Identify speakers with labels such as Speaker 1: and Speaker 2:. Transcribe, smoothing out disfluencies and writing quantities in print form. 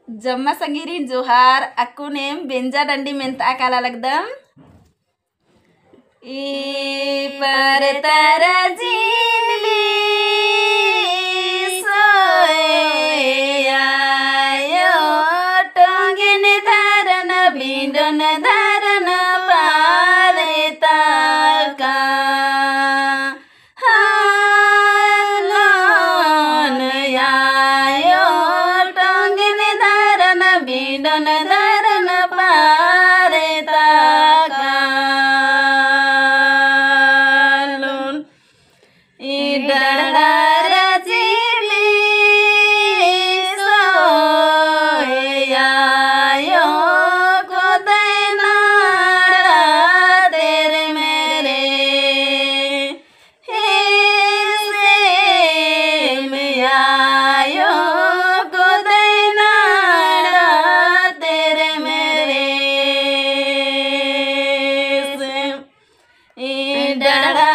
Speaker 1: जम्मा संगिरीन जोहार aku nem benja dandi menta akala lagdam I par tara jinli soya yo tongin dharan bindon dharan parita ka halon ya yo tongin dharan bindon dharan parita ka idara jili soya yo kodai nada tere mere hise miya yo kodai nada tere mere idara